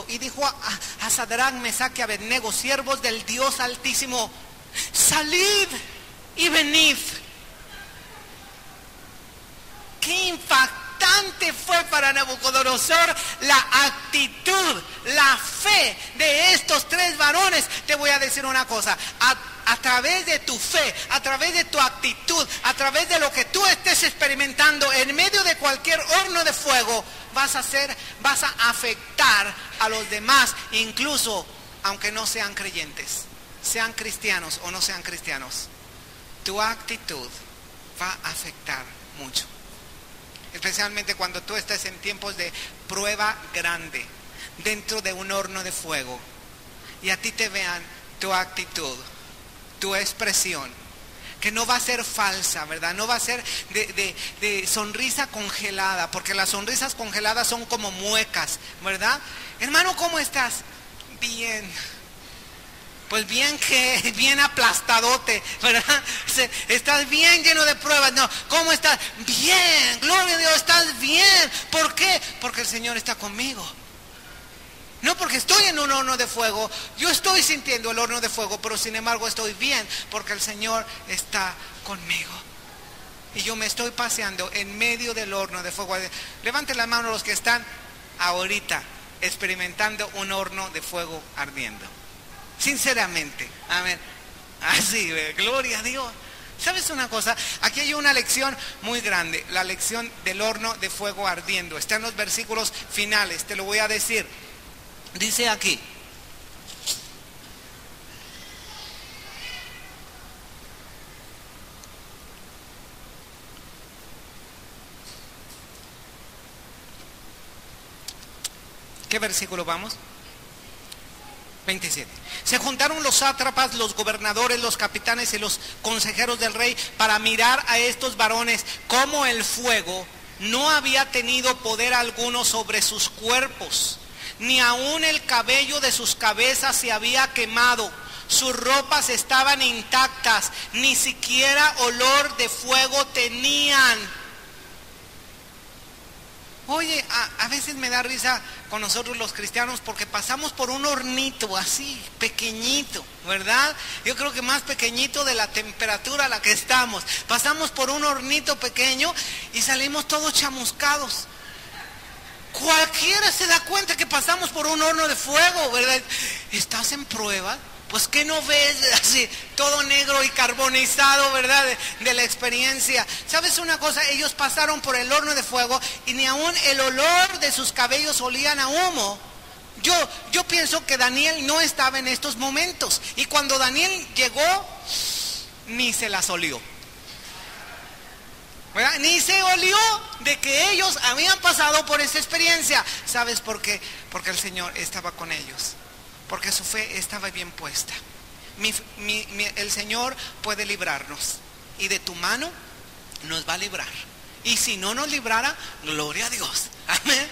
y dijo a Sadrac, Mesac y Abednego, siervos del Dios Altísimo, salid y venid. Qué impactante fue para Nabucodonosor la actitud, la fe de estos tres varones. Te voy a decir una cosa, a través de tu fe, a través de tu actitud, a través de lo que tú estés experimentando en medio de cualquier horno de fuego, vas a afectar a los demás, incluso aunque no sean creyentes, sean cristianos o no sean cristianos. Tu actitud va a afectar mucho, especialmente cuando tú estés en tiempos de prueba grande, dentro de un horno de fuego, y a ti te vean tu actitud, tu expresión, que no va a ser falsa, ¿verdad? No va a ser de sonrisa congelada, porque las sonrisas congeladas son como muecas, ¿verdad? Hermano, ¿cómo estás? Bien. Pues bien aplastadote, ¿verdad? Estás bien lleno de pruebas. No, ¿cómo estás? Bien, gloria a Dios, estás bien. ¿Por qué? Porque el Señor está conmigo. No porque estoy en un horno de fuego, yo estoy sintiendo el horno de fuego, pero sin embargo estoy bien porque el Señor está conmigo. Y yo me estoy paseando en medio del horno de fuego. Levanten la mano los que están ahorita experimentando un horno de fuego ardiendo. Sinceramente, amén. Así, gloria a Dios. ¿Sabes una cosa? Aquí hay una lección muy grande, la lección del horno de fuego ardiendo. Está en los versículos finales, te lo voy a decir. Dice aquí: ¿qué versículo vamos? 27. Se juntaron los sátrapas, los gobernadores, los capitanes y los consejeros del rey para mirar a estos varones, como el fuego no había tenido poder alguno sobre sus cuerpos, ni aun el cabello de sus cabezas se había quemado, sus ropas estaban intactas, ni siquiera olor de fuego tenían. Oye, a veces me da risa con nosotros los cristianos porque pasamos por un hornito así, pequeñito, ¿verdad? Yo creo que más pequeñito de la temperatura a la que estamos. Pasamos por un hornito pequeño y salimos todos chamuscados. Cualquiera se da cuenta que pasamos por un horno de fuego, ¿verdad? ¿Estás en prueba? Pues ¿qué no ves así, todo negro y carbonizado, ¿verdad? De la experiencia. ¿Sabes una cosa? Ellos pasaron por el horno de fuego y ni aún el olor de sus cabellos olían a humo. Yo pienso que Daniel no estaba en estos momentos. Y cuando Daniel llegó, ni se las olió, ¿verdad? Ni se olió de que ellos habían pasado por esa experiencia. ¿Sabes por qué? Porque el Señor estaba con ellos. Porque su fe estaba bien puesta. El Señor puede librarnos. Y de tu mano nos va a librar. Y si no nos librara, gloria a Dios. Amén.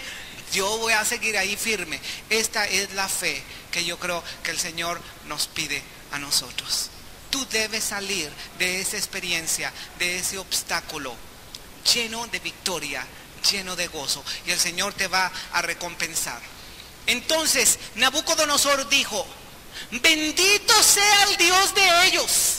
Yo voy a seguir ahí firme. Esta es la fe que yo creo que el Señor nos pide a nosotros. Tú debes salir de esa experiencia, de ese obstáculo, lleno de victoria, lleno de gozo. Y el Señor te va a recompensar. Entonces Nabucodonosor dijo: bendito sea el Dios de ellos,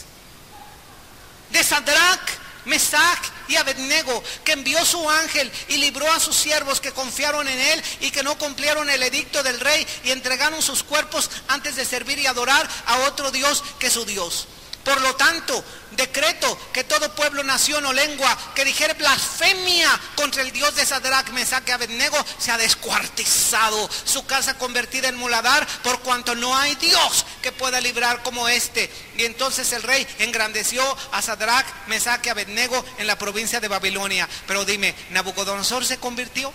de Sadrac, Mesac y Abednego, que envió su ángel y libró a sus siervos que confiaron en él y que no cumplieron el edicto del rey y entregaron sus cuerpos antes de servir y adorar a otro Dios que su Dios. Por lo tanto, decreto que todo pueblo, nación o lengua que dijere blasfemia contra el Dios de Sadrac, Mesac y Abednego sea descuartizado, su casa convertida en muladar, por cuanto no hay Dios que pueda librar como este. Y entonces el rey engrandeció a Sadrac, Mesac y Abednego en la provincia de Babilonia. Pero dime, ¿Nabucodonosor se convirtió?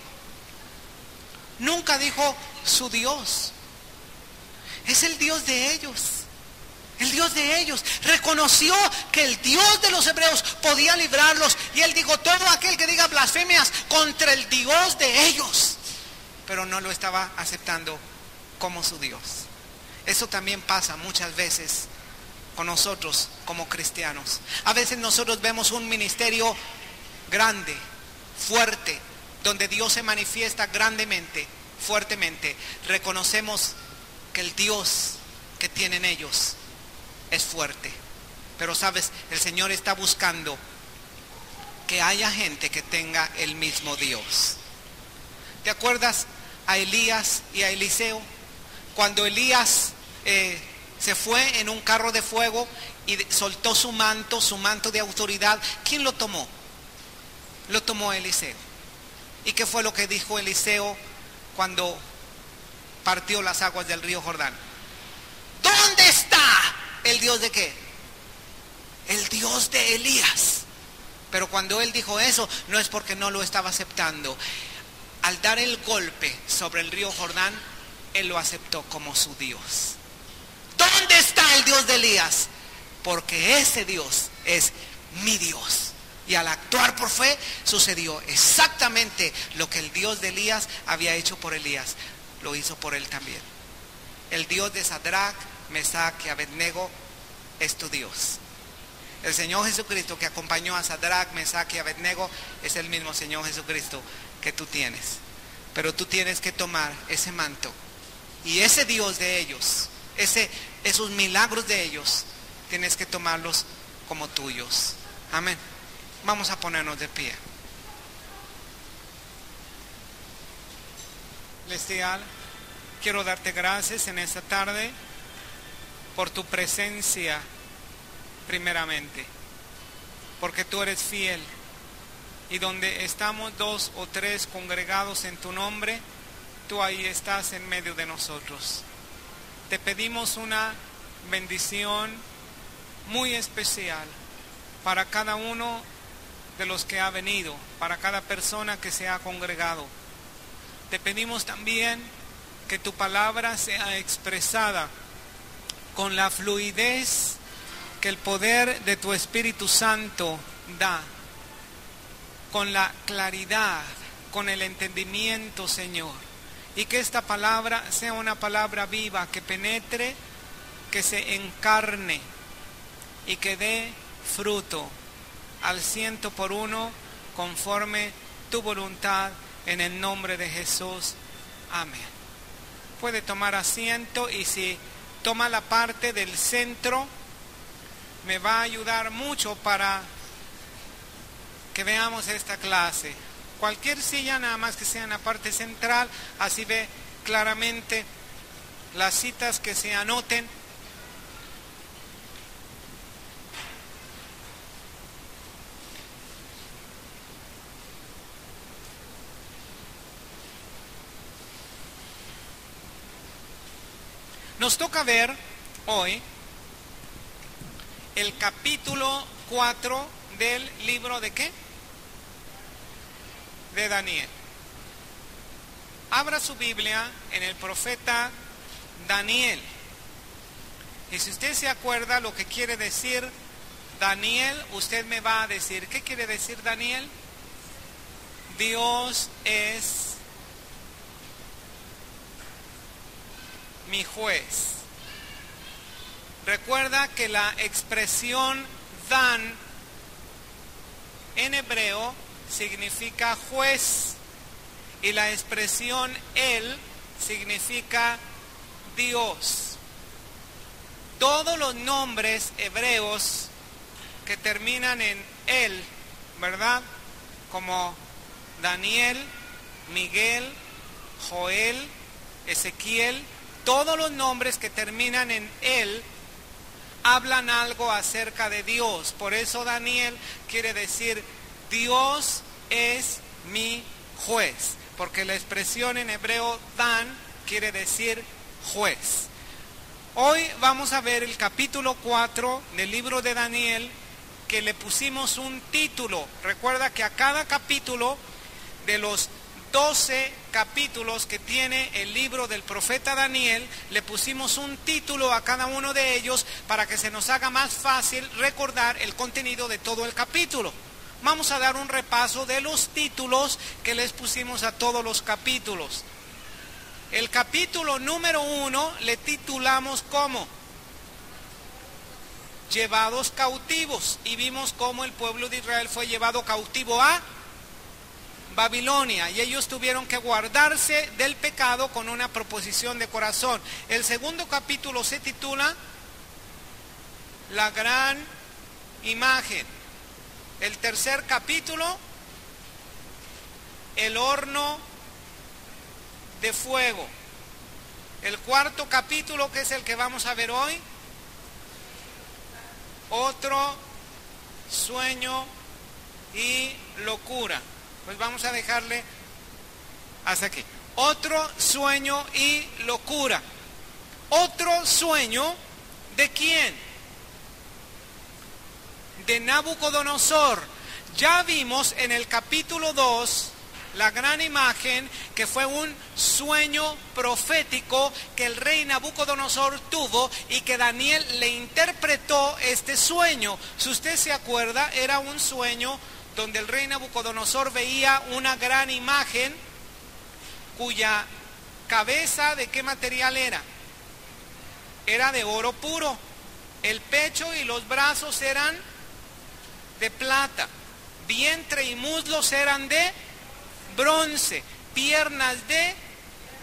Nunca dijo su Dios. Es el Dios de ellos. El Dios de ellos reconoció que el Dios de los hebreos podía librarlos. Y él dijo: todo aquel que diga blasfemias contra el Dios de ellos. Pero no lo estaba aceptando como su Dios. Eso también pasa muchas veces con nosotros como cristianos. A veces nosotros vemos un ministerio grande, fuerte, donde Dios se manifiesta grandemente, fuertemente, reconocemos que el Dios que tienen ellos es fuerte. Pero sabes, el Señor está buscando que haya gente que tenga el mismo Dios. ¿Te acuerdas a Elías y a Eliseo? Cuando Elías se fue en un carro de fuego y soltó su manto de autoridad, ¿quién lo tomó? Lo tomó Eliseo. ¿Y qué fue lo que dijo Eliseo cuando partió las aguas del río Jordán? ¿Dónde está el Dios de qué? El Dios de Elías. Pero cuando él dijo eso, no es porque no lo estaba aceptando. Al dar el golpe sobre el río Jordán, él lo aceptó como su Dios. ¿Dónde está el Dios de Elías? Porque ese Dios es mi Dios. Y al actuar por fe, sucedió exactamente lo que el Dios de Elías había hecho por Elías. Lo hizo por él también. El Dios de Sadrach, Mesach y Abednego es tu Dios. El Señor Jesucristo que acompañó a Sadrach, Mesach y Abednego es el mismo Señor Jesucristo que tú tienes. Pero tú tienes que tomar ese manto y ese Dios de ellos, esos milagros de ellos, tienes que tomarlos como tuyos. Amén. Vamos a ponernos de pie. Celestial, quiero darte gracias en esta tarde por tu presencia primeramente, porque tú eres fiel, y donde estamos 2 o 3 congregados en tu nombre, tú ahí estás en medio de nosotros. Te pedimos una bendición muy especial para cada uno de los que ha venido, para cada persona que se ha congregado. Te pedimos también que tu palabra sea expresada con la fluidez que el poder de tu Espíritu Santo da, con la claridad, con el entendimiento, Señor, y que esta palabra sea una palabra viva, que penetre, que se encarne y que dé fruto al 100% conforme tu voluntad, en el nombre de Jesús. Amén. Puede tomar asiento, y si toma la parte del centro, me va a ayudar mucho para que veamos esta clase. Cualquier silla, nada más que sea en la parte central, así ve claramente las citas que se anoten. Nos toca ver hoy el capítulo 4 del libro de ¿qué? De Daniel. Abra su Biblia en el profeta Daniel. Y si usted se acuerda lo que quiere decir Daniel, usted me va a decir, ¿qué quiere decir Daniel? Dios es mi juez. Recuerda que la expresión Dan en hebreo significa juez, y la expresión El significa Dios. Todos los nombres hebreos que terminan en El, ¿verdad? Como Daniel, Miguel, Joel, Ezequiel, todos los nombres que terminan en El hablan algo acerca de Dios. Por eso Daniel quiere decir Dios es mi juez, porque la expresión en hebreo Dan quiere decir juez. Hoy vamos a ver el capítulo 4 del libro de Daniel, que le pusimos un título. Recuerda que a cada capítulo de los 12 capítulos que tiene el libro del profeta Daniel, le pusimos un título a cada uno de ellos para que se nos haga más fácil recordar el contenido de todo el capítulo. Vamos a dar un repaso de los títulos que les pusimos a todos los capítulos. El capítulo número 1 le titulamos como Llevados cautivos, y vimos cómo el pueblo de Israel fue llevado cautivo a Babilonia, y ellos tuvieron que guardarse del pecado con una proposición de corazón. El segundo capítulo se titula La gran imagen. El tercer capítulo, El horno de fuego. El cuarto capítulo, que es el que vamos a ver hoy, Otro sueño y locura. Pues vamos a dejarle hasta aquí. Otro sueño y locura. Otro sueño, ¿de quién? De Nabucodonosor. Ya vimos en el capítulo 2 la gran imagen, que fue un sueño profético que el rey Nabucodonosor tuvo y que Daniel le interpretó este sueño. Si usted se acuerda, era un sueño donde el rey Nabucodonosor veía una gran imagen cuya cabeza, ¿de qué material era? Era de oro puro. El pecho y los brazos eran de plata. Vientre y muslos eran de bronce. Piernas de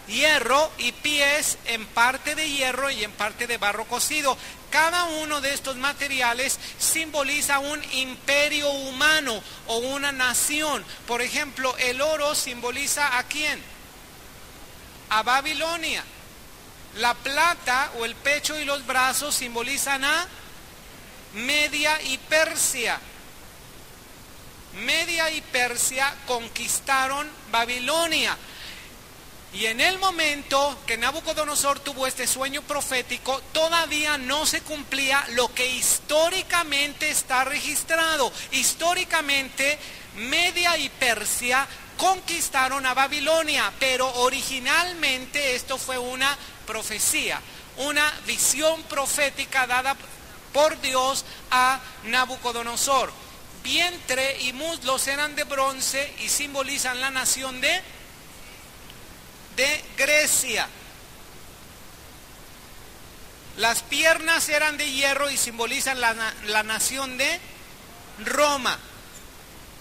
hierro y pies en parte de hierro y en parte de barro cocido. Cada uno de estos materiales simboliza un imperio humano o una nación. Por ejemplo, el oro simboliza ¿a quién? A Babilonia. La plata o el pecho y los brazos simbolizan a Media y Persia. Media y Persia conquistaron Babilonia. Y en el momento que Nabucodonosor tuvo este sueño profético, todavía no se cumplía lo que históricamente está registrado. Históricamente, Media y Persia conquistaron a Babilonia, pero originalmente esto fue una profecía, una visión profética dada por Dios a Nabucodonosor. Vientre y muslos eran de bronce y simbolizan la nación de Grecia. Las piernas eran de hierro y simbolizan la nación de Roma.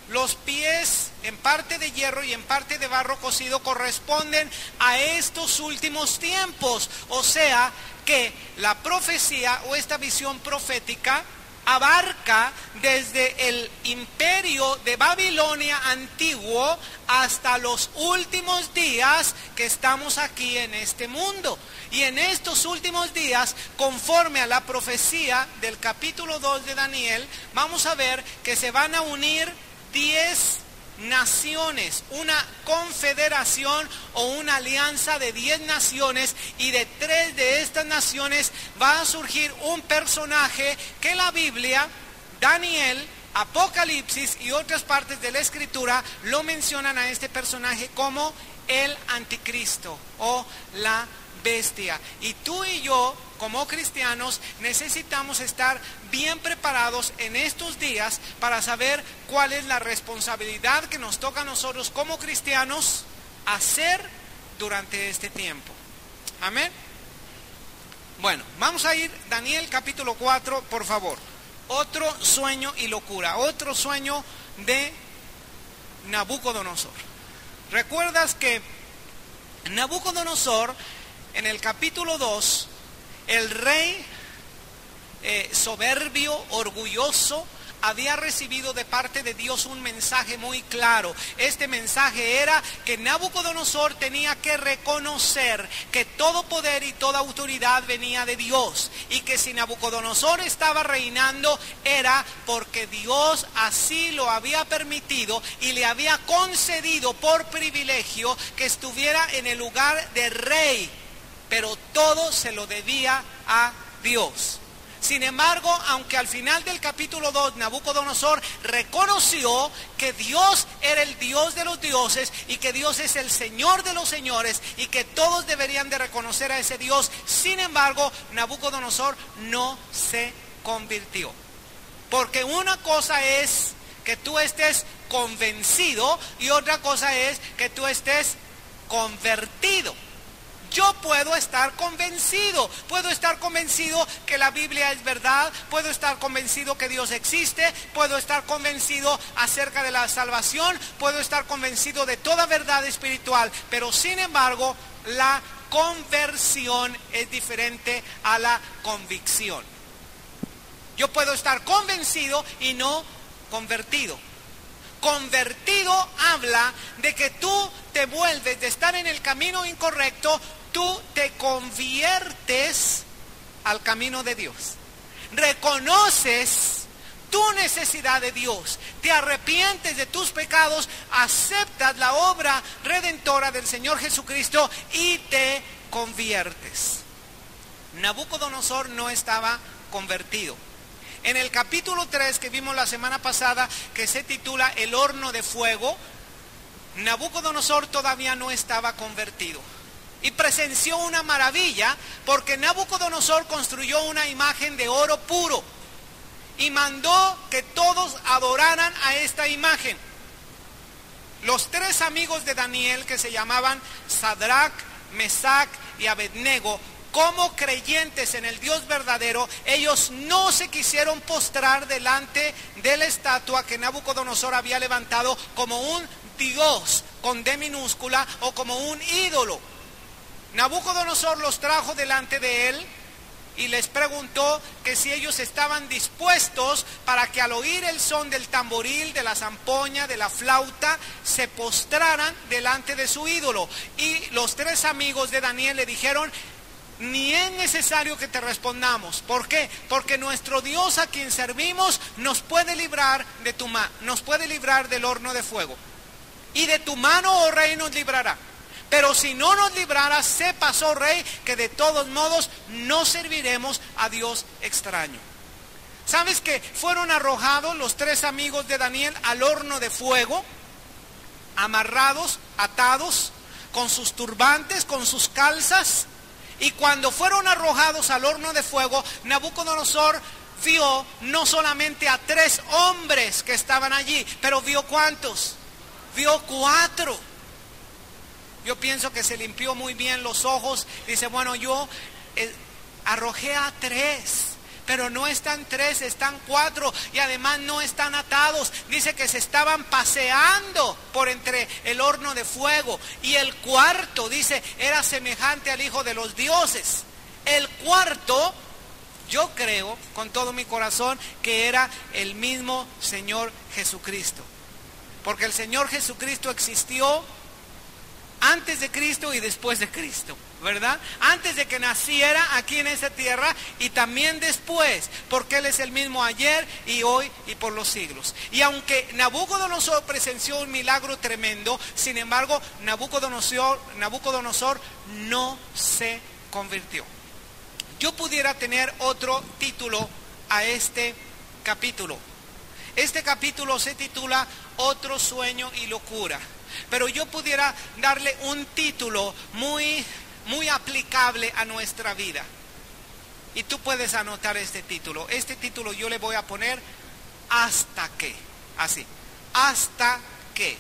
Los pies, en parte de hierro y en parte de barro cocido, corresponden a estos últimos tiempos. O sea que la profecía o esta visión profética abarca desde el imperio de Babilonia antiguo hasta los últimos días que estamos aquí en este mundo. Y en estos últimos días, conforme a la profecía del capítulo 2 de Daniel, vamos a ver que se van a unir 10 naciones, una confederación o una alianza de 10 naciones, y de 3 de estas naciones va a surgir un personaje que la Biblia, Daniel, Apocalipsis y otras partes de la Escritura lo mencionan a este personaje como el anticristo o la bestia. Y tú y yo, como cristianos, necesitamos estar bien preparados en estos días para saber cuál es la responsabilidad que nos toca a nosotros como cristianos hacer durante este tiempo. Amén. Bueno, vamos a ir Daniel capítulo 4, por favor. Otro sueño y locura, otro sueño de Nabucodonosor. ¿Recuerdas que Nabucodonosor, en el capítulo 2, el rey soberbio, orgulloso, había recibido de parte de Dios un mensaje muy claro? Este mensaje era que Nabucodonosor tenía que reconocer que todo poder y toda autoridad venía de Dios, y que si Nabucodonosor estaba reinando era porque Dios así lo había permitido y le había concedido por privilegio que estuviera en el lugar de rey, pero todo se lo debía a Dios. Sin embargo, aunque al final del capítulo 2 Nabucodonosor reconoció que Dios era el Dios de los dioses y que Dios es el Señor de los señores y que todos deberían de reconocer a ese Dios, sin embargo, Nabucodonosor no se convirtió. Porque una cosa es que tú estés convencido y otra cosa es que tú estés convertido. yo puedo estar convencido que la Biblia es verdad, puedo estar convencido que Dios existe, puedo estar convencido acerca de la salvación, puedo estar convencido de toda verdad espiritual, pero sin embargo, la conversión es diferente a la convicción. Yo puedo estar convencido y no convertido. Convertido habla de que tú te vuelves de estar en el camino incorrecto, tú te conviertes al camino de Dios. Reconoces tu necesidad de Dios, te arrepientes de tus pecados, aceptas la obra redentora del Señor Jesucristo y te conviertes. Nabucodonosor no estaba convertido. En el capítulo 3 que vimos la semana pasada, que se titula El horno de fuego, Nabucodonosor todavía no estaba convertido. Y presenció una maravilla, porque Nabucodonosor construyó una imagen de oro puro y mandó que todos adoraran a esta imagen. Los 3 amigos de Daniel, que se llamaban Sadrach, Mesach y Abednego, como creyentes en el Dios verdadero, ellos no se quisieron postrar delante de la estatua que Nabucodonosor había levantado como un Dios con D minúscula o como un ídolo. Nabucodonosor los trajo delante de él y les preguntó que si ellos estaban dispuestos para que al oír el son del tamboril, de la zampoña, de la flauta, se postraran delante de su ídolo. Y los 3 amigos de Daniel le dijeron: ni es necesario que te respondamos. ¿Por qué? Porque nuestro Dios a quien servimos nos puede librar de tu mano, nos puede librar del horno de fuego. Y de tu mano, oh rey, nos librará. Pero si no nos librara, sepas, oh rey, que de todos modos no serviremos a Dios extraño. ¿Sabes que fueron arrojados los 3 amigos de Daniel al horno de fuego? Amarrados, atados, con sus turbantes, con sus calzas. Y cuando fueron arrojados al horno de fuego, Nabucodonosor vio no solamente a 3 hombres que estaban allí, pero vio ¿cuántos? Vio 4. Yo pienso que se limpió muy bien los ojos. Dice, bueno, yo arrojé a 3. Pero no están 3, están 4 y además no están atados. Dice que se estaban paseando por entre el horno de fuego. Y el cuarto, dice, era semejante al Hijo de los dioses. El cuarto, yo creo con todo mi corazón que era el mismo Señor Jesucristo. Porque el Señor Jesucristo existió antes de Cristo y después de Cristo, ¿verdad? Antes de que naciera aquí en esa tierra y también después, porque Él es el mismo ayer y hoy y por los siglos. Y aunque Nabucodonosor presenció un milagro tremendo, sin embargo, Nabucodonosor no se convirtió. Yo pudiera tener otro título a este capítulo. Este capítulo se titula Otro sueño y locura. Pero yo pudiera darle un título muy aplicable a nuestra vida. Y tú puedes anotar este título. Este título yo le voy a poner hasta que. Así. Hasta que.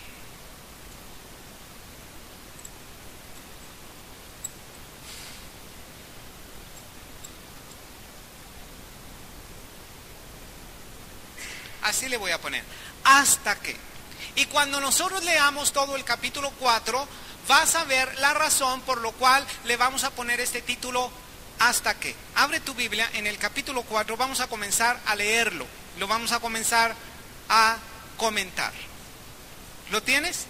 Así le voy a poner. Hasta que. Y cuando nosotros leamos todo el capítulo 4, vas a ver la razón por lo cual le vamos a poner este título hasta que. Abre tu Biblia en el capítulo 4, vamos a comenzar a leerlo. Lo vamos a comenzar a comentar. ¿Lo tienes?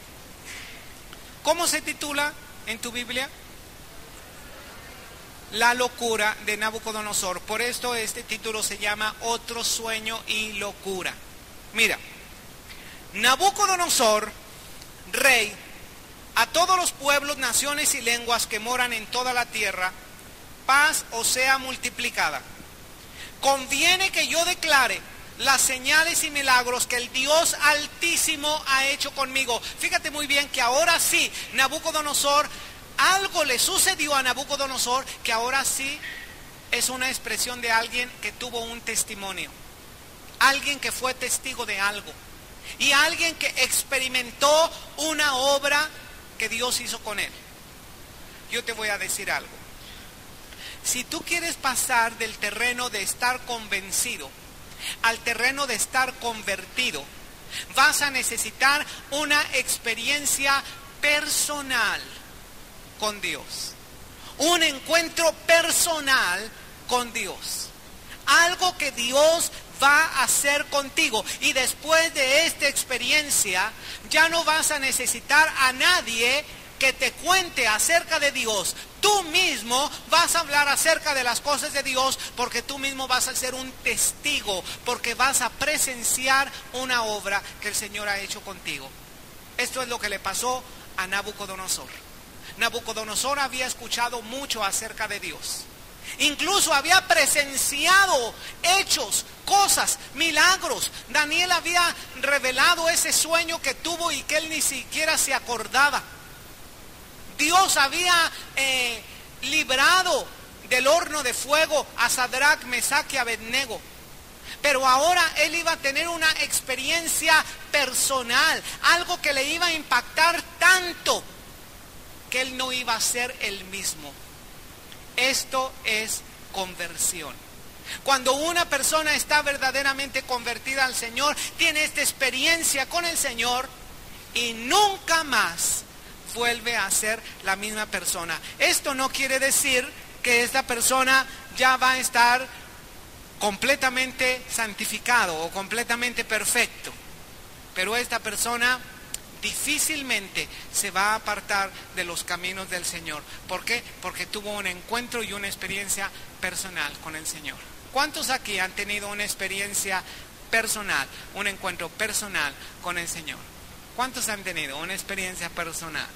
¿Cómo se titula en tu Biblia? La locura de Nabucodonosor. Por esto este título se llama Otro sueño y locura. Mira. Nabucodonosor, rey, a todos los pueblos, naciones y lenguas que moran en toda la tierra, paz os sea multiplicada. Conviene que yo declare las señales y milagros que el Dios Altísimo ha hecho conmigo. Fíjate muy bien que ahora sí, Nabucodonosor, algo le sucedió a Nabucodonosor que ahora sí es una expresión de alguien que tuvo un testimonio. Alguien que fue testigo de algo. Y alguien que experimentó una obra que Dios hizo con él. yo te voy a decir algo. Si tú quieres pasar del terreno de estar convencido al terreno de estar convertido, vas a necesitar una experiencia personal con Dios. Un encuentro personal con Dios. Algo que Dios va a hacer contigo. Y después de esta experiencia, ya no vas a necesitar a nadie que te cuente acerca de Dios. Tú mismo vas a hablar acerca de las cosas de Dios, porque tú mismo vas a ser un testigo, porque vas a presenciar una obra que el Señor ha hecho contigo. Esto es lo que le pasó a Nabucodonosor. Nabucodonosor había escuchado mucho acerca de Dios. Incluso había presenciado hechos, cosas, milagros. Daniel había revelado ese sueño que tuvo y que él ni siquiera se acordaba. Dios había librado del horno de fuego a Sadrach, Mesach y Abednego. Pero ahora él iba a tener una experiencia personal, algo que le iba a impactar tanto que él no iba a ser el mismo. Esto es conversión. Cuando una persona está verdaderamente convertida al Señor, tiene esta experiencia con el Señor y nunca más vuelve a ser la misma persona. Esto no quiere decir que esta persona ya va a estar completamente santificado o completamente perfecto, pero esta persona difícilmente se va a apartar de los caminos del Señor. ¿Por qué? Porque tuvo un encuentro y una experiencia personal con el Señor. ¿Cuántos aquí han tenido una experiencia personal, un encuentro personal con el Señor? ¿Cuántos han tenido una experiencia personal?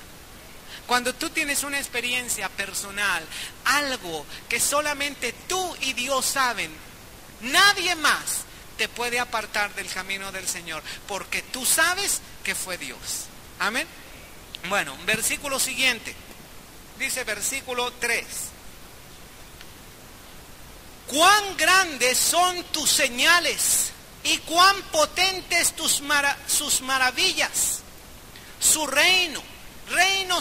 Cuando tú tienes una experiencia personal, algo que solamente tú y Dios saben, nadie más te puede apartar del camino del Señor, porque tú sabes que fue Dios. Amén. Bueno, versículo siguiente. Dice versículo 3. Cuán grandes son tus señales y cuán potentes sus maravillas. Su reino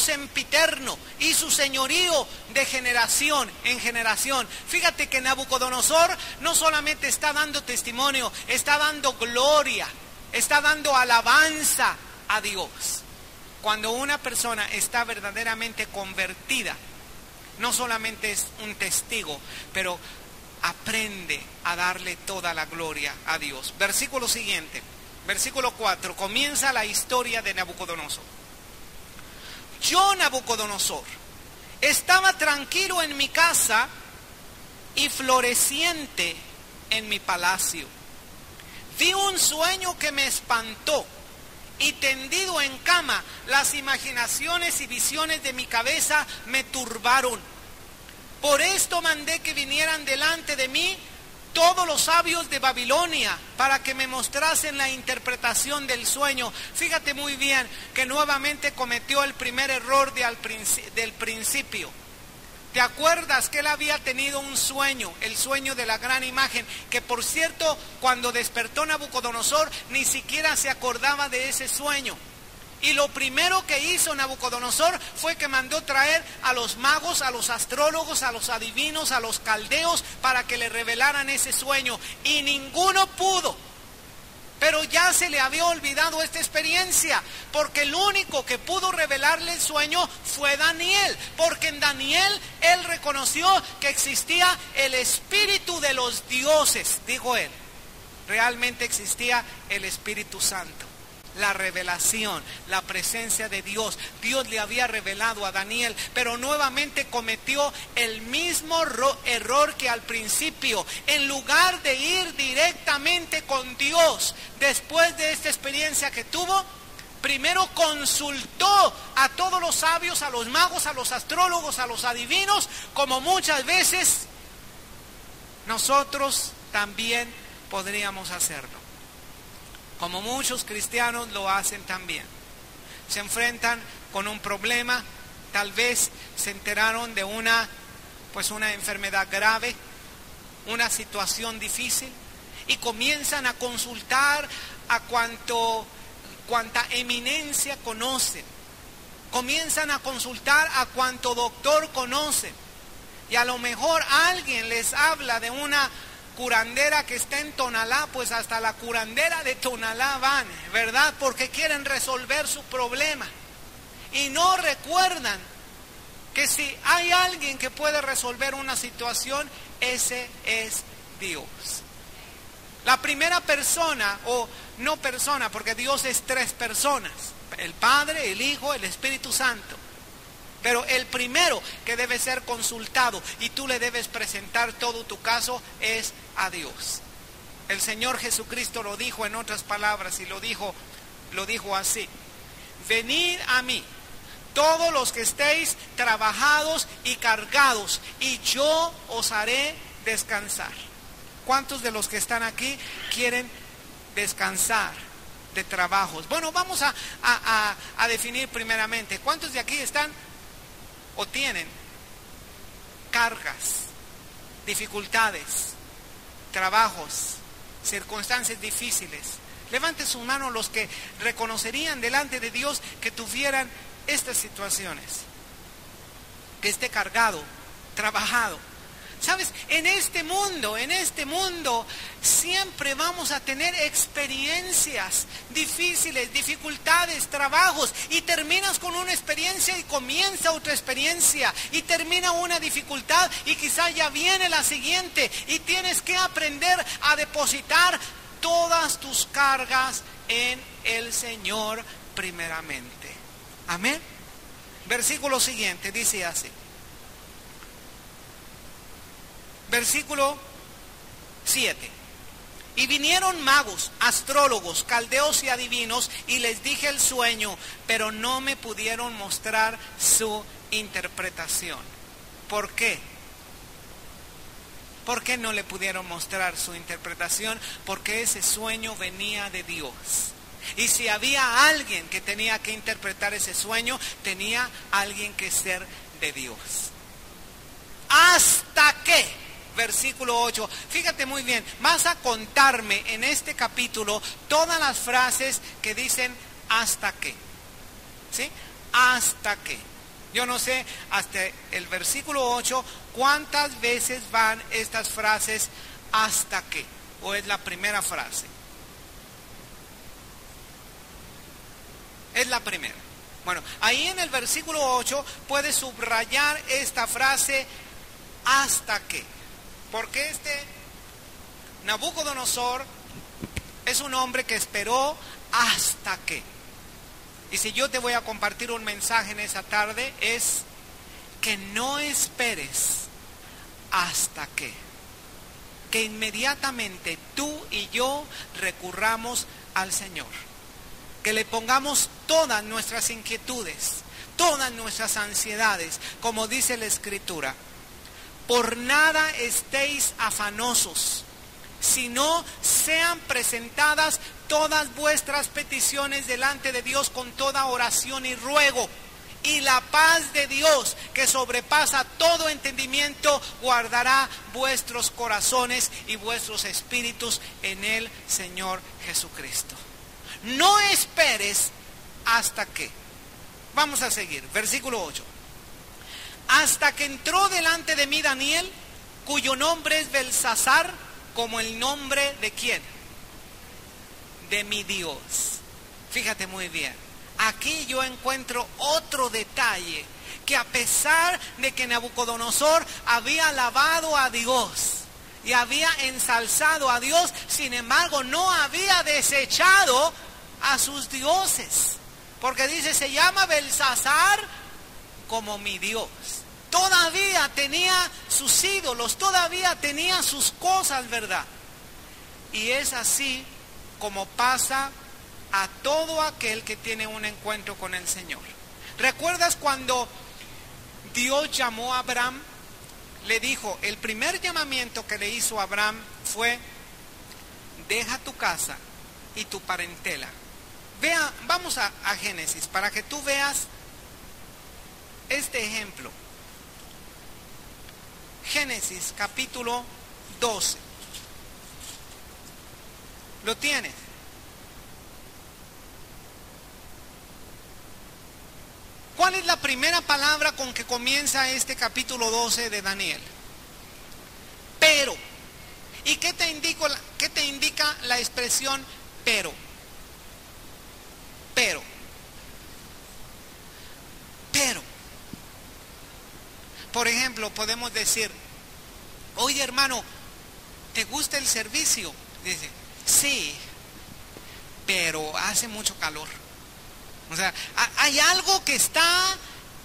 sempiterno y su señorío de generación en generación. Fíjate que Nabucodonosor no solamente está dando testimonio, está dando gloria, está dando alabanza a Dios. Cuando una persona está verdaderamente convertida, no solamente es un testigo, pero aprende a darle toda la gloria a Dios. Versículo siguiente, versículo 4, comienza la historia de Nabucodonosor. Yo, Nabucodonosor, estaba tranquilo en mi casa y floreciente en mi palacio. Vi un sueño que me espantó y tendido en cama, las imaginaciones y visiones de mi cabeza me turbaron. Por esto mandé que vinieran delante de mí todos los sabios de Babilonia para que me mostrasen la interpretación del sueño. Fíjate muy bien que nuevamente cometió el primer error del principio. ¿Te acuerdas que él había tenido un sueño, el sueño de la gran imagen? Que por cierto, cuando despertó Nabucodonosor, ni siquiera se acordaba de ese sueño. Y lo primero que hizo Nabucodonosor fue que mandó traer a los magos, a los astrólogos, a los adivinos, a los caldeos, para que le revelaran ese sueño. Y ninguno pudo. Pero ya se le había olvidado esta experiencia, porque el único que pudo revelarle el sueño fue Daniel. Porque en Daniel él reconoció que existía el espíritu de los dioses, dijo él. Realmente existía el Espíritu Santo. La revelación, la presencia de Dios. Dios le había revelado a Daniel, pero nuevamente cometió el mismo error que al principio. En lugar de ir directamente con Dios, después de esta experiencia que tuvo, primero consultó a todos los sabios, a los magos, a los astrólogos, a los adivinos, como muchas veces nosotros también podríamos hacerlo. Como muchos cristianos lo hacen también. Se enfrentan con un problema, tal vez se enteraron de una enfermedad grave, una situación difícil, y comienzan a consultar a cuanta eminencia conocen. comienzan a consultar a cuanto doctor conocen. Y a lo mejor alguien les habla de una curandera que está en Tonalá, pues hasta la curandera de Tonalá van, ¿verdad? Porque quieren resolver su problema. Y no recuerdan que si hay alguien que puede resolver una situación, ese es Dios. La primera persona, o no persona, porque Dios es tres personas: el Padre, el Hijo, el Espíritu Santo. Pero el primero que debe ser consultado y tú le debes presentar todo tu caso es a Dios. El Señor Jesucristo lo dijo en otras palabras y lo dijo así: venid a mí, todos los que estéis trabajados y cargados, y yo os haré descansar. ¿Cuántos de los que están aquí quieren descansar de trabajos? Bueno, vamos a definir primeramente. ¿Cuántos de aquí están o tienen cargas, dificultades, trabajos, circunstancias difíciles? Levante su mano los que reconocerían delante de Dios que tuvieran estas situaciones. Que esté cargado, trabajado. ¿Sabes? En este mundo siempre vamos a tener experiencias difíciles, dificultades, trabajos, y terminas con una experiencia y comienza otra experiencia, y termina una dificultad y quizá ya viene la siguiente, y tienes que aprender a depositar todas tus cargas en el Señor primeramente. Amén. Versículo siguiente dice así. Versículo 7. Y vinieron magos, astrólogos, caldeos y adivinos, y les dije el sueño, pero no me pudieron mostrar su interpretación. ¿Por qué? ¿Por qué no le pudieron mostrar su interpretación? Porque ese sueño venía de Dios. Y si había alguien que tenía que interpretar ese sueño, tenía alguien que ser de Dios. ¿Hasta qué? Versículo 8, fíjate muy bien, vas a contarme en este capítulo todas las frases que dicen hasta qué, ¿sí? Hasta qué. Yo no sé hasta el versículo 8 cuántas veces van estas frases hasta qué, o es la primera frase. Es la primera. Bueno, ahí en el versículo 8 puedes subrayar esta frase hasta qué. Porque Nabucodonosor es un hombre que esperó hasta que. Y si yo te voy a compartir un mensaje en esa tarde, es que no esperes hasta que. Que inmediatamente tú y yo recurramos al Señor. Que le pongamos todas nuestras inquietudes, todas nuestras ansiedades, como dice la Escritura. Por nada estéis afanosos, sino sean presentadas todas vuestras peticiones delante de Dios con toda oración y ruego. Y la paz de Dios, que sobrepasa todo entendimiento, guardará vuestros corazones y vuestros espíritus en el Señor Jesucristo. No esperes hasta que. Vamos a seguir, versículo 8. Hasta que entró delante de mí Daniel, cuyo nombre es Belsasar, como el nombre de ¿quién? De mi Dios. Fíjate muy bien. Aquí yo encuentro otro detalle, que a pesar de que Nabucodonosor había alabado a Dios y había ensalzado a Dios, sin embargo no había desechado a sus dioses. Porque dice, se llama Belsasar como mi Dios. Todavía tenía sus ídolos, todavía tenía sus cosas, ¿verdad? Y es así como pasa a todo aquel que tiene un encuentro con el Señor. ¿Recuerdas cuando Dios llamó a Abraham? Le dijo, el primer llamamiento que le hizo a Abraham fue: deja tu casa y tu parentela. Vamos a Génesis para que tú veas este ejemplo. Génesis capítulo 12. ¿Lo tienes? ¿cuál es la primera palabra con que comienza este capítulo 12 de Daniel? Pero. ¿Y qué te indica la expresión pero? Pero. Por ejemplo, podemos decir, oye hermano, ¿te gusta el servicio? Dice, sí, pero hace mucho calor. O sea, hay algo que está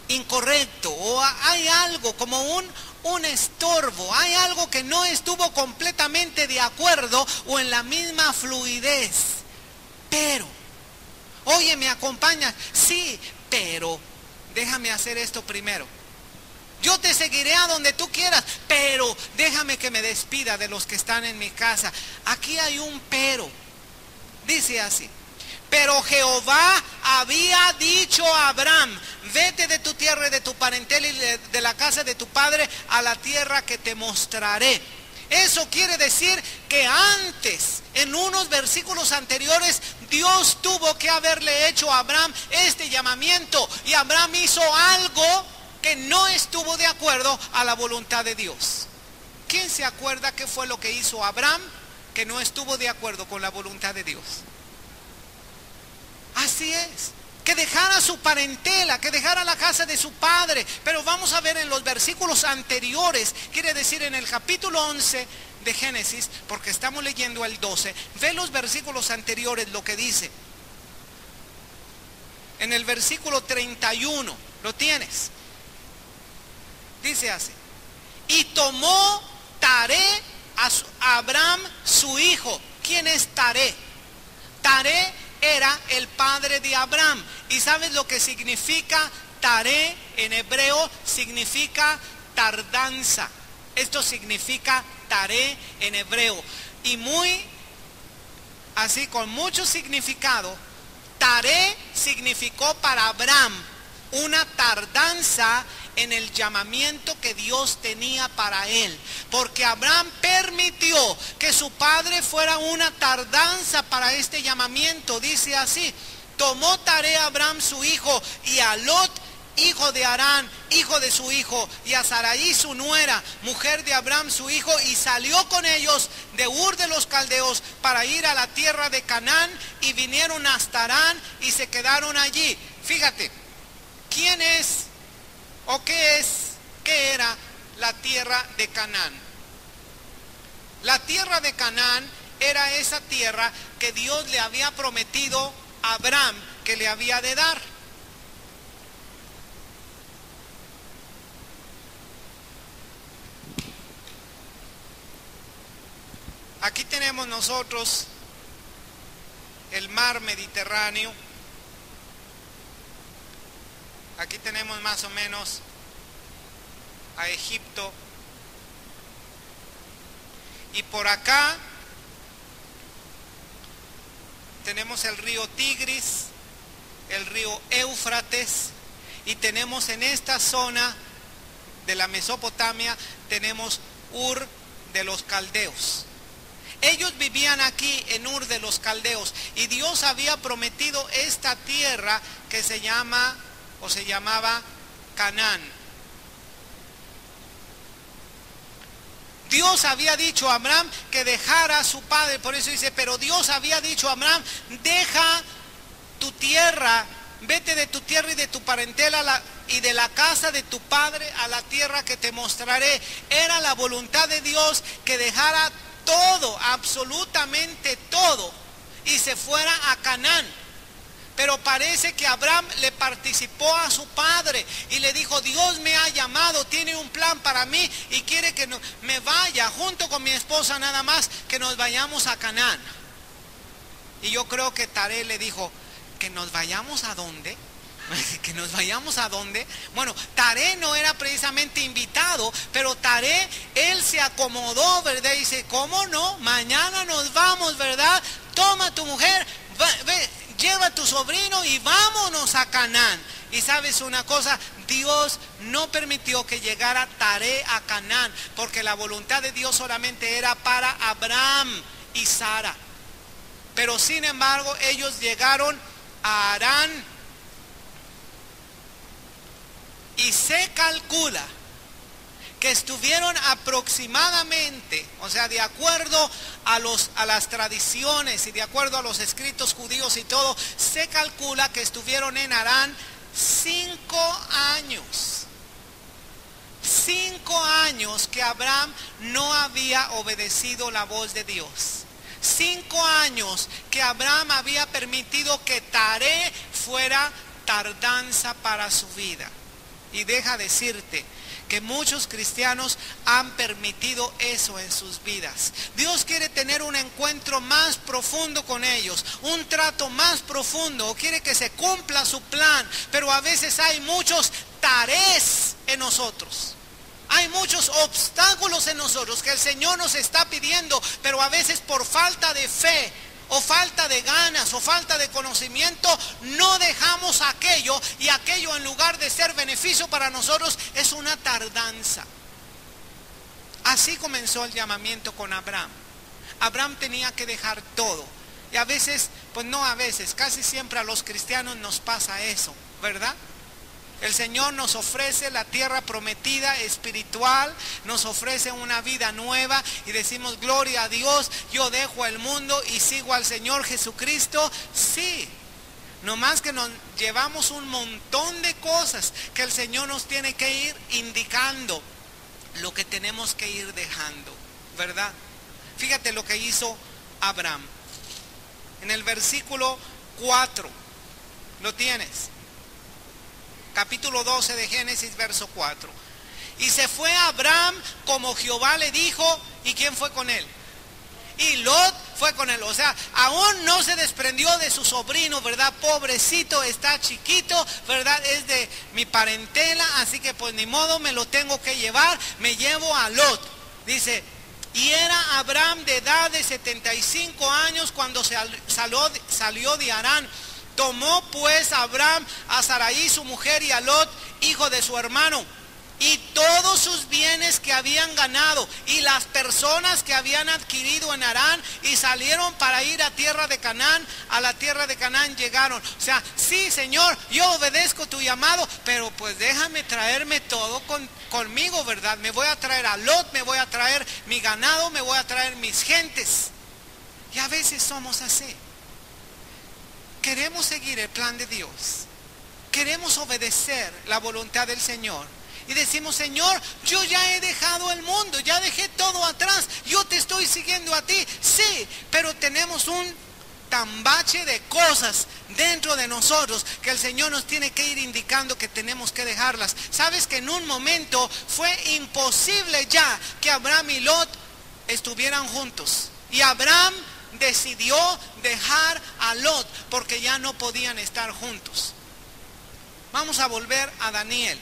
incorrecto, o hay algo como un estorbo, hay algo que no estuvo completamente de acuerdo o en la misma fluidez. Pero, oye, ¿me acompañas? Sí, pero déjame hacer esto primero. Yo te seguiré a donde tú quieras, pero déjame que me despida de los que están en mi casa. Aquí hay un pero. Dice así: pero Jehová había dicho a Abraham, vete de tu tierra y de tu parentela y de la casa de tu padre a la tierra que te mostraré. Eso quiere decir que antes, en unos versículos anteriores, Dios tuvo que haberle hecho a Abraham este llamamiento, y Abraham hizo algo que no estuvo de acuerdo a la voluntad de Dios. ¿Quién se acuerda qué fue lo que hizo Abraham que no estuvo de acuerdo con la voluntad de Dios? Así es, que dejara su parentela, que dejara la casa de su padre. Pero vamos a ver en los versículos anteriores, quiere decir en el capítulo 11 de Génesis, porque estamos leyendo el 12, ve los versículos anteriores lo que dice. En el versículo 31, ¿lo tienes? Dice así: y tomó Taré a Abraham su hijo. ¿Quién es Taré? Taré era el padre de Abraham. ¿Y sabes lo que significa Taré en hebreo? Significa tardanza. Esto significa Taré en hebreo. Y muy así, con mucho significado, Taré significó para Abraham una tardanza en el llamamiento que Dios tenía para él, porque Abraham permitió que su padre fuera una tardanza para este llamamiento. Dice así: tomó Taré a Abraham su hijo, y a Lot hijo de Harán, hijo de su hijo, y a Sarai su nuera, mujer de Abraham su hijo, y salió con ellos de Ur de los Caldeos para ir a la tierra de Canaán, y vinieron hasta Harán y se quedaron allí. Fíjate, ¿quién es o qué era la tierra de Canaán? La tierra de Canaán era esa tierra que Dios le había prometido a Abraham que le había de dar. Aquí tenemos nosotros el mar Mediterráneo. Aquí tenemos más o menos a Egipto. Y por acá tenemos el río Tigris, el río Éufrates, y tenemos en esta zona de la Mesopotamia, tenemos Ur de los Caldeos. Ellos vivían aquí en Ur de los Caldeos, y Dios había prometido esta tierra que se llamaba Canaán. Dios había dicho a Abraham que dejara a su padre, por eso dice, pero Dios había dicho a Abraham, deja tu tierra, vete de tu tierra y de tu parentela y de la casa de tu padre a la tierra que te mostraré. Era la voluntad de Dios que dejara todo, absolutamente todo, y se fuera a Canaán. Pero parece que Abraham le participó a su padre y le dijo, Dios me ha llamado, tiene un plan para mí y quiere que me vaya junto con mi esposa, nada más que nos vayamos a Canaán. Y yo creo que Taré le dijo, ¿que nos vayamos a dónde? ¿Que nos vayamos a dónde? Bueno, Taré no era precisamente invitado, pero Taré, él se acomodó, ¿verdad? Y dice, ¿cómo no? Mañana nos vamos, ¿verdad? Toma tu mujer, lleva a tu sobrino y vámonos a Canaán. Y sabes una cosa, Dios no permitió que llegara Taré a Canaán, porque la voluntad de Dios solamente era para Abraham y Sara. Pero sin embargo, ellos llegaron a Harán. Y se calcula que estuvieron aproximadamente, o sea, de acuerdo a las tradiciones y de acuerdo a los escritos judíos y todo, se calcula que estuvieron en Harán 5 años. 5 años que Abraham no había obedecido la voz de Dios. 5 años que Abraham había permitido que Taré fuera tardanza para su vida. Y deja decirte que muchos cristianos han permitido eso en sus vidas. Dios quiere tener un encuentro más profundo con ellos, un trato más profundo, quiere que se cumpla su plan, pero a veces hay muchos tarés en nosotros. Hay muchos obstáculos en nosotros que el Señor nos está pidiendo, pero a veces por falta de fe, o falta de ganas, o falta de conocimiento, no dejamos aquello, y aquello en lugar de ser beneficio para nosotros, es una tardanza. Así comenzó el llamamiento con Abraham. Abraham tenía que dejar todo. Y a veces, pues no a veces, casi siempre a los cristianos nos pasa eso, ¿verdad? El Señor nos ofrece la tierra prometida espiritual, nos ofrece una vida nueva y decimos, gloria a Dios, yo dejo el mundo y sigo al Señor Jesucristo. Sí, nomás que nos llevamos un montón de cosas que el Señor nos tiene que ir indicando lo que tenemos que ir dejando, ¿verdad? Fíjate lo que hizo Abraham. En el versículo 4, ¿lo tienes? Capítulo 12 de Génesis, verso 4. Y se fue Abraham como Jehová le dijo. ¿Y quién fue con él? Y Lot fue con él. O sea, aún no se desprendió de su sobrino, ¿verdad? Pobrecito, está chiquito, ¿verdad? Es de mi parentela, así que pues ni modo, me lo tengo que llevar. Me llevo a Lot. Dice, y era Abraham de edad de 75 años cuando salió de Harán. Tomó pues Abraham a Sarai su mujer y a Lot, hijo de su hermano, y todos sus bienes que habían ganado y las personas que habían adquirido en Harán, y salieron para ir a tierra de Canaán. A la tierra de Canaán llegaron. O sea, sí, Señor, yo obedezco tu llamado, pero pues déjame traerme todo conmigo, ¿verdad? Me voy a traer a Lot, me voy a traer mi ganado, me voy a traer mis gentes. Y a veces somos así. Queremos seguir el plan de Dios, queremos obedecer la voluntad del Señor y decimos, Señor, yo ya he dejado el mundo, ya dejé todo atrás, yo te estoy siguiendo a ti. Sí, pero tenemos un tambache de cosas dentro de nosotros que el Señor nos tiene que ir indicando que tenemos que dejarlas. Sabes que en un momento fue imposible ya que Abraham y Lot estuvieran juntos, y Abraham decidió dejar a Lot porque ya no podían estar juntos. Vamos a volver a Daniel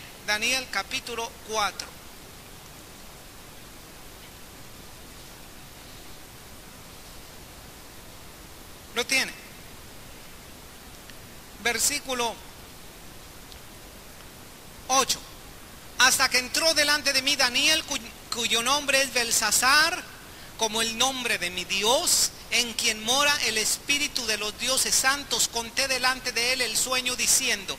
capítulo 4. ¿Lo tiene? Versículo 8. Hasta que entró delante de mí Daniel, cuyo nombre es Belsasar, como el nombre de mi Dios, en quien mora el espíritu de los dioses santos. Conté delante de él el sueño diciendo,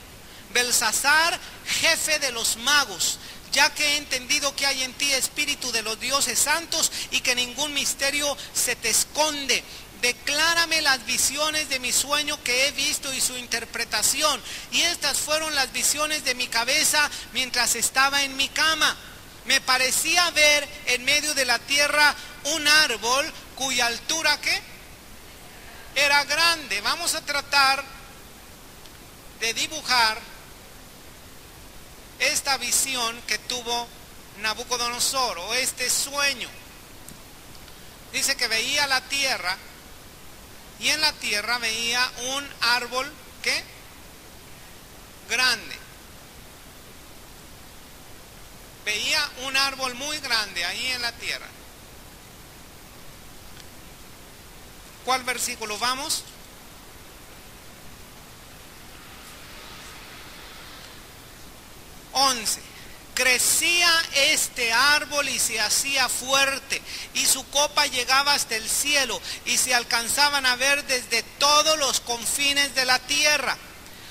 Belsasar, jefe de los magos, ya que he entendido que hay en ti espíritu de los dioses santos y que ningún misterio se te esconde. Declárame las visiones de mi sueño que he visto y su interpretación. Y estas fueron las visiones de mi cabeza mientras estaba en mi cama. Me parecía ver en medio de la tierra un árbol cuya altura, ¿qué? Era grande. Vamos a tratar de dibujar esta visión que tuvo Nabucodonosor, o este sueño. Dice que veía la tierra, y en la tierra veía un árbol, ¿qué? Grande. Veía un árbol muy grande ahí en la tierra. ¿Cuál versículo vamos? Crecía este árbol y se hacía fuerte, y su copa llegaba hasta el cielo, y se alcanzaban a ver desde todos los confines de la tierra.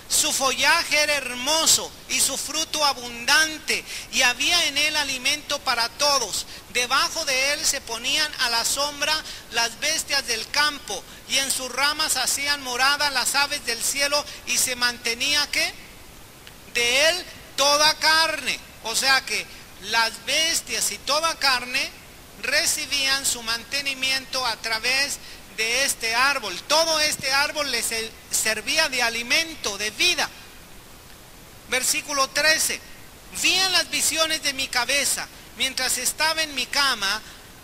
Su follaje era hermoso y su fruto abundante, y había en él alimento para todos. Debajo de él se ponían a la sombra las bestias del campo, y en sus ramas hacían morada las aves del cielo, y se mantenía ¿qué? De él toda carne. O sea que las bestias y toda carne recibían su mantenimiento a través de este árbol. Todo este árbol les servía de alimento, de vida. Versículo 13. Vi en las visiones de mi cabeza, mientras estaba en mi cama,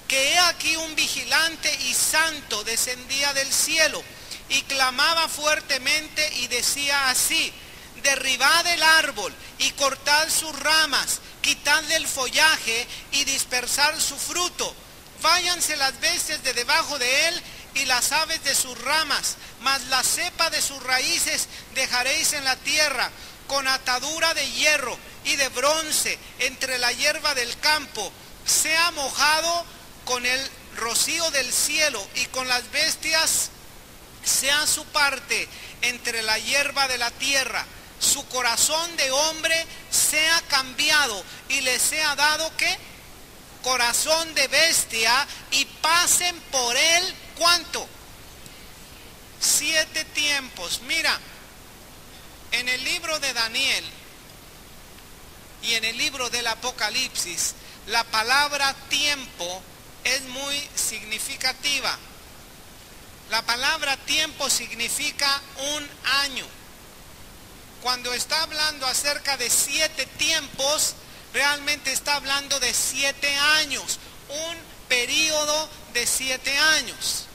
que he aquí un vigilante y santo descendía del cielo, y clamaba fuertemente y decía así: derribad el árbol y cortad sus ramas, quitadle el follaje y dispersad su fruto. Váyanse las bestias de debajo de él y las aves de sus ramas, mas la cepa de sus raíces dejaréis en la tierra, con atadura de hierro y de bronce entre la hierba del campo. Sea mojado con el rocío del cielo, y con las bestias sea su parte entre la hierba de la tierra. Su corazón de hombre sea cambiado, y le sea dado ¿qué? Corazón de bestia, y pasen por él ¿cuánto? 7 tiempos. Mira, en el libro de Daniel y en el libro del Apocalipsis, la palabra tiempo es muy significativa. La palabra tiempo significa un año. Cuando está hablando acerca de 7 tiempos, realmente está hablando de 7 años, un periodo de 7 años.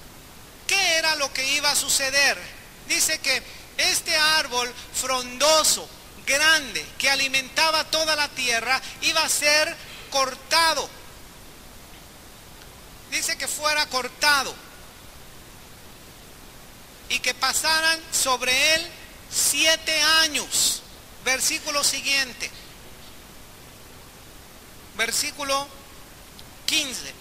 ¿Qué era lo que iba a suceder? Dice que este árbol frondoso, grande, que alimentaba toda la tierra, iba a ser cortado. Dice que fuera cortado y que pasaran sobre él 7 años. Versículo siguiente. Versículo 15.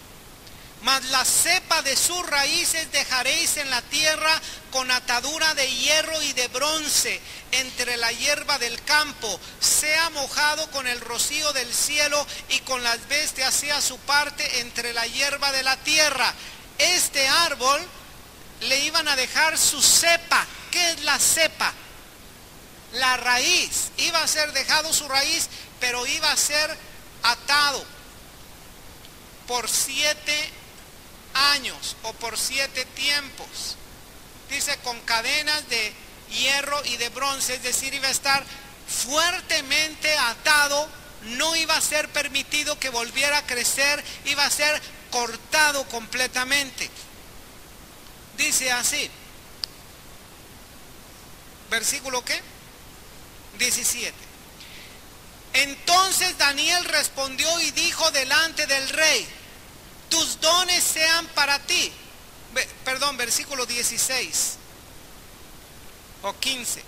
Mas la cepa de sus raíces dejaréis en la tierra, con atadura de hierro y de bronce entre la hierba del campo. Sea mojado con el rocío del cielo, y con las bestias sea su parte entre la hierba de la tierra. Este árbol le iban a dejar su cepa. ¿Qué es la cepa? La raíz. Iba a ser dejado su raíz, pero iba a ser atado por 7 años o por 7 tiempos. Dice con cadenas de hierro y de bronce, es decir, iba a estar fuertemente atado, no iba a ser permitido que volviera a crecer, iba a ser cortado completamente. Dice así, versículo ¿qué? 17. Entonces Daniel respondió y dijo delante del rey: tus dones sean para ti. Perdón, versículo 16 o 15.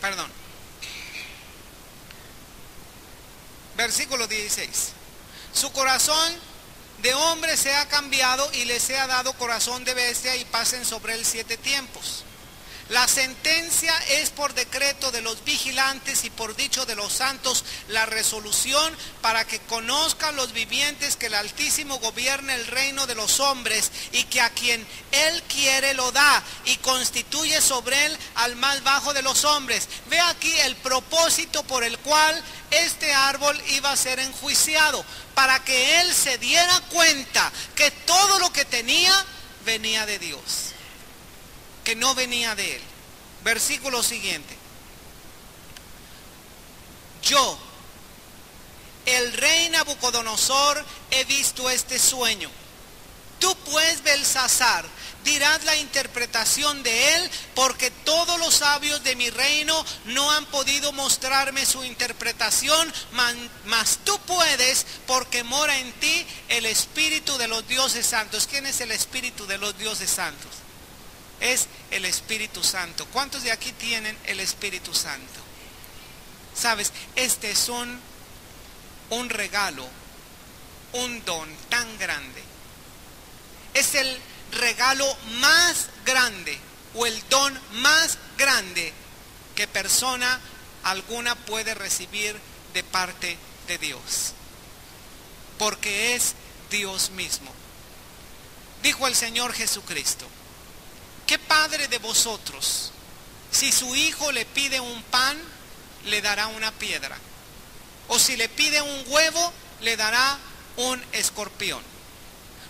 Perdón. Versículo 16. Su corazón de hombre se ha cambiado, y le sea dado corazón de bestia, y pasen sobre él 7 tiempos. La sentencia es por decreto de los vigilantes y por dicho de los santos la resolución, para que conozcan los vivientes que el Altísimo gobierna el reino de los hombres, y que a quien él quiere lo da, y constituye sobre él al más bajo de los hombres. Ve aquí el propósito por el cual este árbol iba a ser enjuiciado, para que él se diera cuenta que todo lo que tenía venía de Dios, que no venía de él. Versículo siguiente. Yo, el rey Nabucodonosor, he visto este sueño. Tú pues, Belsasar, dirás la interpretación de él, porque todos los sabios de mi reino no han podido mostrarme su interpretación, mas tú puedes, porque mora en ti el Espíritu de los dioses santos. ¿Quién es el Espíritu de los dioses santos? Es el Espíritu Santo. ¿Cuántos de aquí tienen el Espíritu Santo? Sabes, este es un regalo, un don tan grande. Es el regalo más grande o el don más grande que persona alguna puede recibir de parte de Dios, porque es Dios mismo. Dijo el Señor Jesucristo: ¿qué padre de vosotros, si su hijo le pide un pan, le dará una piedra? O si le pide un huevo, le dará un escorpión.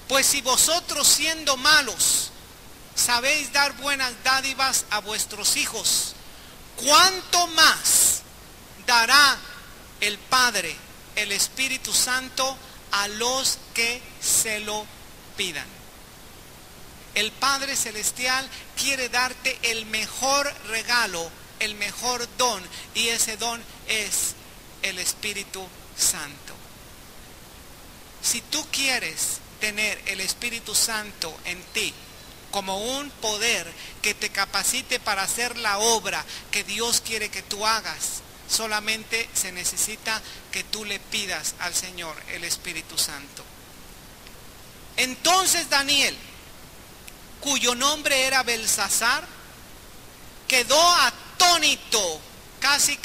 Pues si vosotros, siendo malos, sabéis dar buenas dádivas a vuestros hijos, ¿cuánto más dará el Padre, el Espíritu Santo, a los que se lo pidan? El Padre Celestial quiere darte el mejor regalo, el mejor don, y ese don es el Espíritu Santo. Si tú quieres tener el Espíritu Santo en ti como un poder que te capacite para hacer la obra que Dios quiere que tú hagas, solamente se necesita que tú le pidas al Señor el Espíritu Santo. Entonces Daniel, cuyo nombre era Belsasar, quedó atónito casi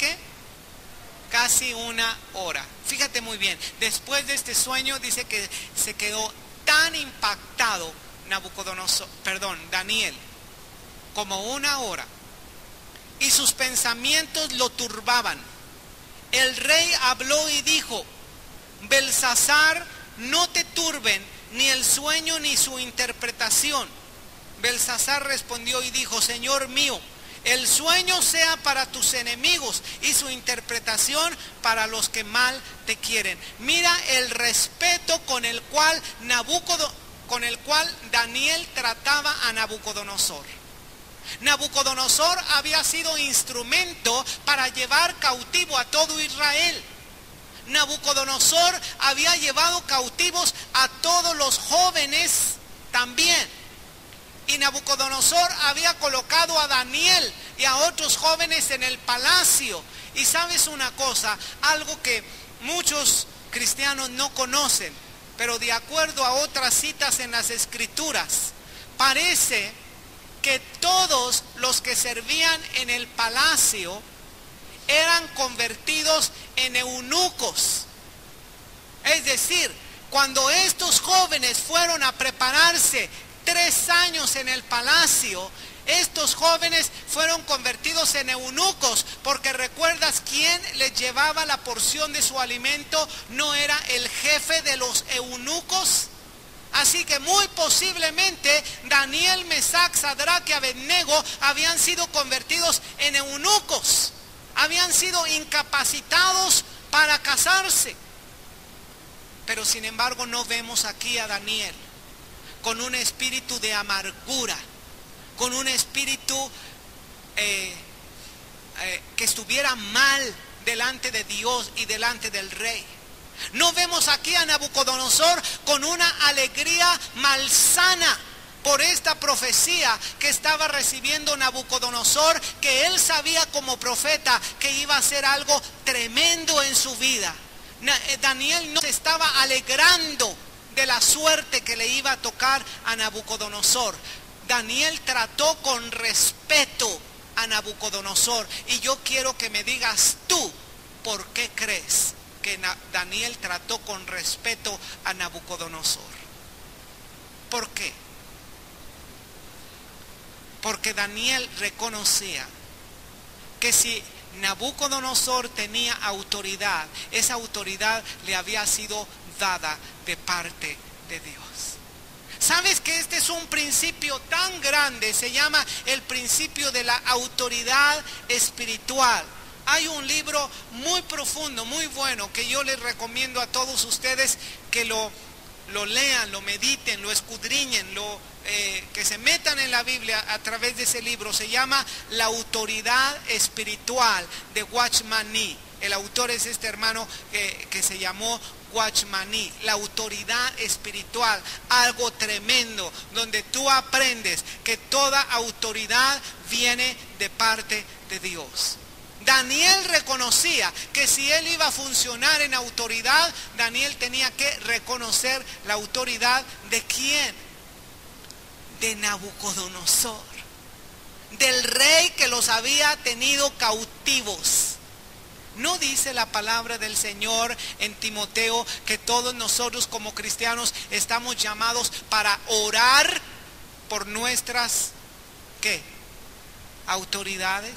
una hora. Fíjate muy bien, después de este sueño dice que se quedó tan impactado Daniel, como una hora, y sus pensamientos lo turbaban. El rey habló y dijo: Belsasar, no te turben ni el sueño ni su interpretación. Belsasar respondió y dijo: Señor mío, el sueño sea para tus enemigos y su interpretación para los que mal te quieren. Mira el respeto con el cual Daniel trataba a Nabucodonosor. Nabucodonosor había sido instrumento para llevar cautivo a todo Israel. Nabucodonosor había llevado cautivos a todos los jóvenes también. Y Nabucodonosor había colocado a Daniel y a otros jóvenes en el palacio. Y sabes una cosa, algo que muchos cristianos no conocen, pero de acuerdo a otras citas en las Escrituras, parece que todos los que servían en el palacio eran convertidos en eunucos. Es decir, cuando estos jóvenes fueron a prepararse 3 años en el palacio, estos jóvenes fueron convertidos en eunucos, porque recuerdas quién les llevaba la porción de su alimento, no era el jefe de los eunucos. Así que muy posiblemente Daniel, Mesac, Sadrach y Abednego habían sido convertidos en eunucos, habían sido incapacitados para casarse. Pero sin embargo no vemos aquí a Daniel con un espíritu de amargura, con un espíritu que estuviera mal delante de Dios y delante del rey. No vemos aquí a Nabucodonosor con una alegría malsana por esta profecía que estaba recibiendo Nabucodonosor, que él sabía como profeta que iba a ser algo tremendo en su vida. Daniel no se estaba alegrando de la suerte que le iba a tocar a Nabucodonosor. Daniel trató con respeto a Nabucodonosor, y yo quiero que me digas tú, ¿por qué crees que Daniel trató con respeto a Nabucodonosor? ¿Por qué? Porque Daniel reconocía que si Nabucodonosor tenía autoridad, esa autoridad le había sido dada de parte de Dios. ¿Sabes que este es un principio tan grande? Se llama el principio de la autoridad espiritual. Hay un libro muy profundo, muy bueno, que yo les recomiendo a todos ustedes que lo lean, lo mediten, lo escudriñen, que se metan en la Biblia a través de ese libro. Se llama La autoridad espiritual de Watchman Nee. El autor es este hermano que se llamó Watchman Nee. La autoridad espiritual, algo tremendo, donde tú aprendes que toda autoridad viene de parte de Dios. Daniel reconocía que si él iba a funcionar en autoridad, Daniel tenía que reconocer la autoridad de quién, de Nabucodonosor. del rey que los había tenido cautivos. ¿No dice la palabra del Señor en Timoteo que todos nosotros como cristianos estamos llamados para orar por nuestras, ¿qué? Autoridades?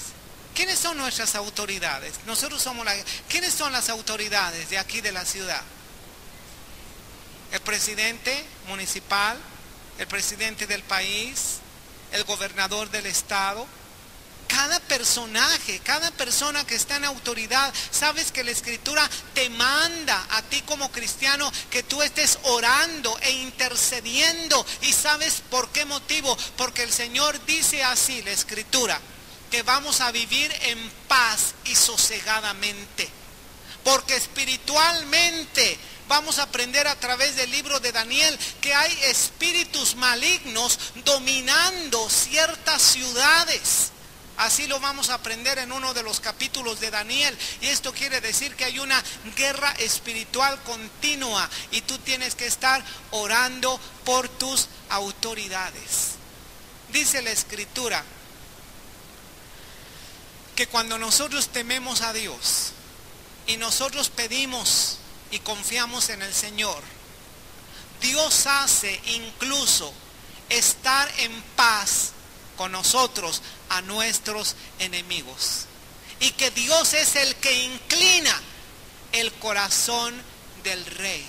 ¿Quiénes son nuestras autoridades? Nosotros somos ¿quiénes son las autoridades de aquí de la ciudad? El presidente municipal, el presidente del país, el gobernador del estado. Cada personaje, cada persona que está en autoridad, sabes que la Escritura te manda a ti como cristiano que tú estés orando e intercediendo. ¿Y sabes por qué motivo? Porque el Señor dice así, la Escritura, que vamos a vivir en paz y sosegadamente. Porque espiritualmente vamos a aprender a través del libro de Daniel que hay espíritus malignos dominando ciertas ciudades. Así lo vamos a aprender en uno de los capítulos de Daniel. Y esto quiere decir que hay una guerra espiritual continua. Y tú tienes que estar orando por tus autoridades. Dice la Escritura que cuando nosotros tememos a Dios y nosotros pedimos y confiamos en el Señor, Dios hace incluso estar en paz con nosotros a nuestros enemigos, y que Dios es el que inclina el corazón del rey.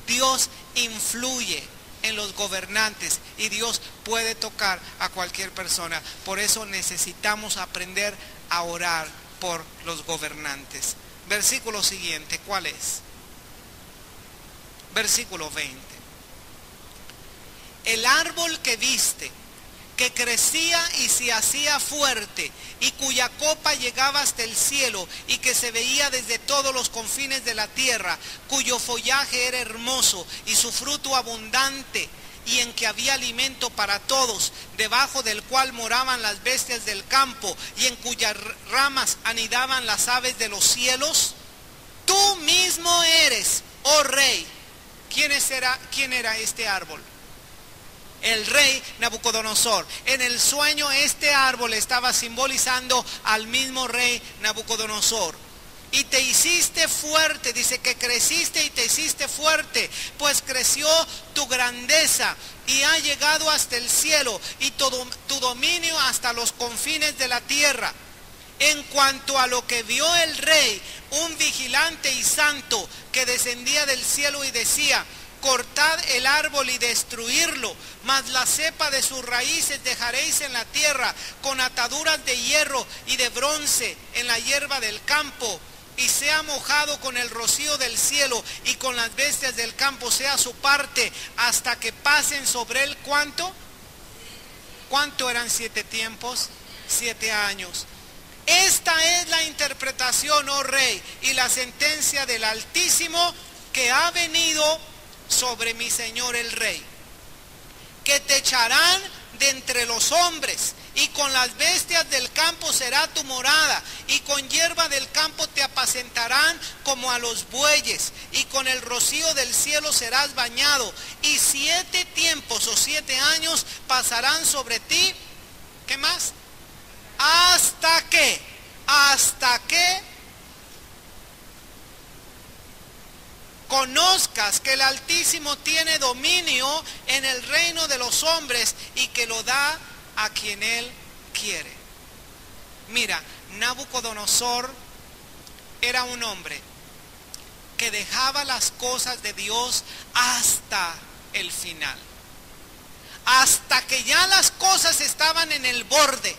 Dios influye en los gobernantes y Dios puede tocar a cualquier persona. Por eso necesitamos aprender a orar por los gobernantes. Versículo siguiente, ¿cuál es? Versículo 20. El árbol que viste, que crecía y se hacía fuerte, y cuya copa llegaba hasta el cielo, y que se veía desde todos los confines de la tierra, cuyo follaje era hermoso, y su fruto abundante, y en que había alimento para todos, debajo del cual moraban las bestias del campo, y en cuyas ramas anidaban las aves de los cielos. Tú mismo eres, oh rey. ¿Quién era este árbol? El rey Nabucodonosor. En el sueño este árbol estaba simbolizando al mismo rey Nabucodonosor. Y te hiciste fuerte, dice que creciste y te hiciste fuerte, pues creció tu grandeza y ha llegado hasta el cielo, y todo tu dominio hasta los confines de la tierra. En cuanto a lo que vio el rey, un vigilante y santo que descendía del cielo y decía: cortad el árbol y destruirlo, mas la cepa de sus raíces dejaréis en la tierra, con ataduras de hierro y de bronce en la hierba del campo, y sea mojado con el rocío del cielo, y con las bestias del campo sea su parte, hasta que pasen sobre él. ¿Cuánto? ¿Cuánto eran 7 tiempos? 7 años. Esta es la interpretación, oh rey, y la sentencia del Altísimo que ha venido sobre mi señor el rey, que te echarán de entre los hombres, y con las bestias del campo será tu morada, y con hierba del campo te apacentarán como a los bueyes, y con el rocío del cielo serás bañado, y 7 tiempos o 7 años pasarán sobre ti. ¿Qué más? ¿Hasta qué? ¿Hasta qué? Conozcas que el Altísimo tiene dominio en el reino de los hombres, y que lo da a quien él quiere. Mira, Nabucodonosor era un hombre que dejaba las cosas de Dios hasta el final. Hasta que ya las cosas estaban en el borde,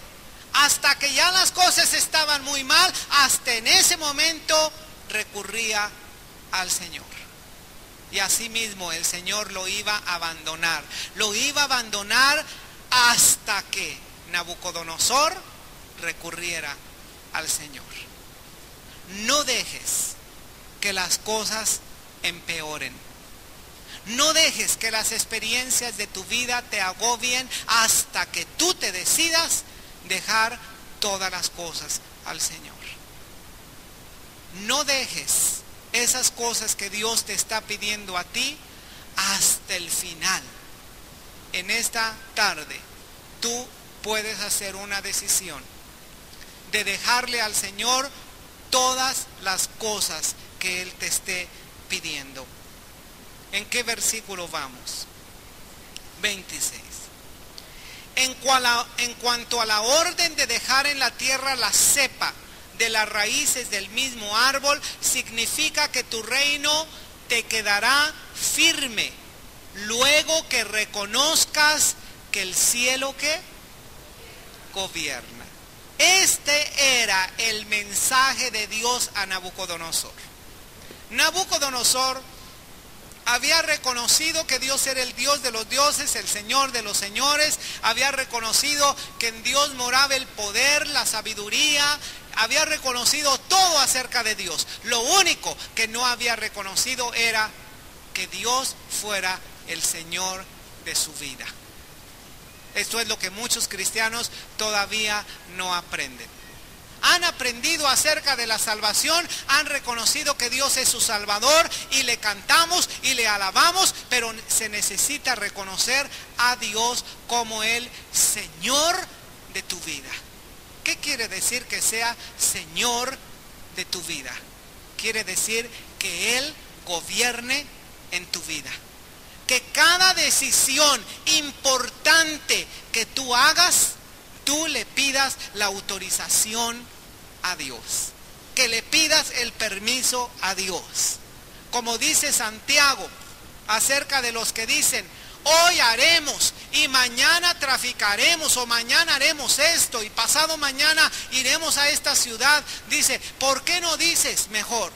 hasta que ya las cosas estaban muy mal, hasta en ese momento recurría al Señor. Y así mismo el Señor lo iba a abandonar. Lo iba a abandonar hasta que Nabucodonosor recurriera al Señor. No dejes que las cosas empeoren. No dejes que las experiencias de tu vida te agobien hasta que tú te decidas dejar todas las cosas al Señor. No dejes esas cosas que Dios te está pidiendo a ti hasta el final. En esta tarde, tú puedes hacer una decisión de dejarle al Señor todas las cosas que Él te esté pidiendo. ¿En qué versículo vamos? 26. En cuanto a la orden de dejar en la tierra la cepa de las raíces del mismo árbol, significa que tu reino te quedará firme, luego que reconozcas que el cielo que gobierna. Este era el mensaje de Dios a Nabucodonosor. Nabucodonosor había reconocido que Dios era el Dios de los dioses, el Señor de los señores. Había reconocido que en Dios moraba el poder, la sabiduría. Había reconocido todo acerca de Dios. Lo único que no había reconocido era que Dios fuera el Señor de su vida. Esto es lo que muchos cristianos todavía no aprenden. Han aprendido acerca de la salvación, han reconocido que Dios es su Salvador y le cantamos y le alabamos, pero se necesita reconocer a Dios como el Señor de tu vida. ¿Qué quiere decir que sea Señor de tu vida? Quiere decir que Él gobierne en tu vida. Que cada decisión importante que tú hagas, tú le pidas la autorización a Dios. Que le pidas el permiso a Dios. Como dice Santiago acerca de los que dicen, hoy haremos y mañana traficaremos, o mañana haremos esto y pasado mañana iremos a esta ciudad. Dice, ¿por qué no dices mejor?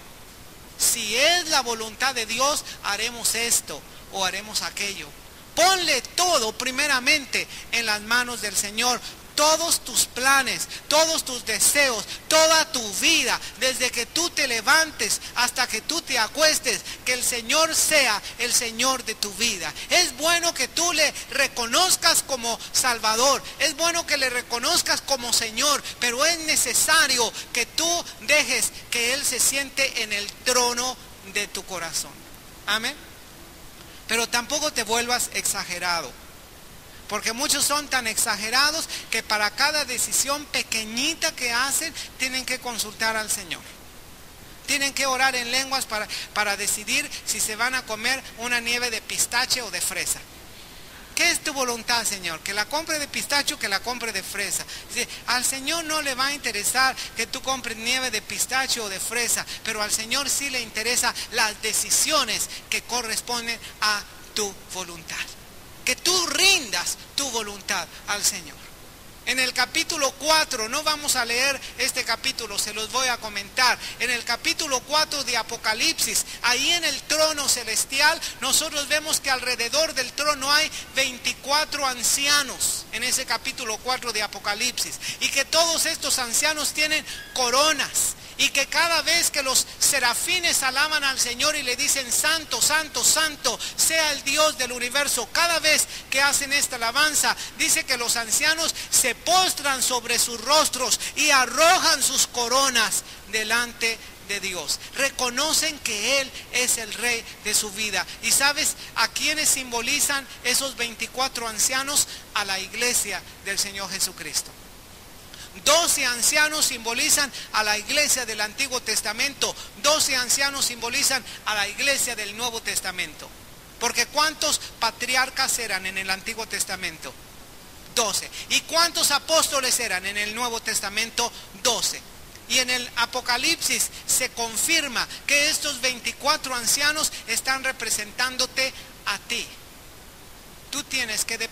Si es la voluntad de Dios, haremos esto o haremos aquello. Ponle todo primeramente en las manos del Señor. Todos tus planes, todos tus deseos, toda tu vida, desde que tú te levantes hasta que tú te acuestes, que el Señor sea el Señor de tu vida. Es bueno que tú le reconozcas como Salvador, es bueno que le reconozcas como Señor, pero es necesario que tú dejes que Él se siente en el trono de tu corazón. Amén. Pero tampoco te vuelvas exagerado. Porque muchos son tan exagerados que para cada decisión pequeñita que hacen, tienen que consultar al Señor. Tienen que orar en lenguas para decidir si se van a comer una nieve de pistache o de fresa. ¿Qué es tu voluntad, Señor? ¿Que la compre de pistache o que la compre de fresa? Al Señor no le va a interesar que tú compres nieve de pistache o de fresa, pero al Señor sí le interesa las decisiones que corresponden a tu voluntad. Que tú rindas tu voluntad al Señor. En el capítulo 4, no vamos a leer este capítulo, se los voy a comentar. En el capítulo 4 de Apocalipsis, ahí en el trono celestial, nosotros vemos que alrededor del trono hay 24 ancianos. En ese capítulo 4 de Apocalipsis. Y que todos estos ancianos tienen coronas. Y que cada vez que los serafines alaban al Señor y le dicen santo, santo, santo sea el Dios del universo, cada vez que hacen esta alabanza, dice que los ancianos se postran sobre sus rostros y arrojan sus coronas delante de Dios. Reconocen que Él es el Rey de su vida. ¿Y sabes a quiénes simbolizan esos 24 ancianos? A la iglesia del Señor Jesucristo. 12 ancianos simbolizan a la iglesia del Antiguo Testamento. 12 ancianos simbolizan a la iglesia del Nuevo Testamento. Porque ¿cuántos patriarcas eran en el Antiguo Testamento? 12. ¿Y cuántos apóstoles eran en el Nuevo Testamento? 12. Y en el Apocalipsis se confirma que estos 24 ancianos están representándote a ti. Tú tienes que